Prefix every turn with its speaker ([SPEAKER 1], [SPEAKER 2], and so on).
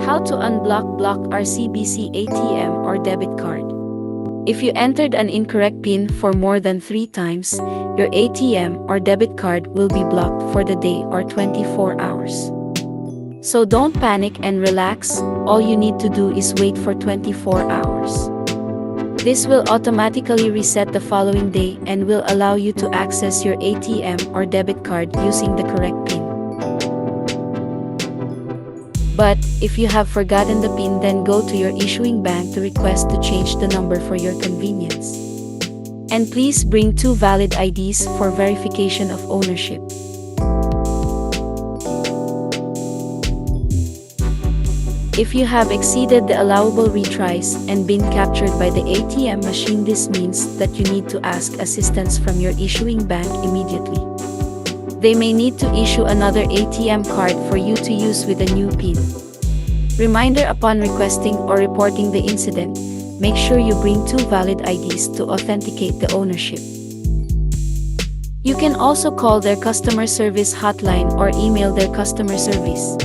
[SPEAKER 1] How to unblock RCBC ATM or debit card. If you entered an incorrect PIN for more than 3 times, your ATM or debit card will be blocked for the day or 24 hours. So don't panic and relax, all you need to do is wait for 24 hours. This will automatically reset the following day and will allow you to access your ATM or debit card using the correct PIN. But, if you have forgotten the PIN, then go to your issuing bank to request to change the number for your convenience. And please bring 2 valid IDs for verification of ownership. If you have exceeded the allowable retries and been captured by the ATM machine, this means that you need to ask assistance from your issuing bank immediately. They may need to issue another ATM card for you to use with a new PIN. Reminder: upon requesting or reporting the incident, make sure you bring 2 valid IDs to authenticate the ownership. You can also call their customer service hotline or email their customer service.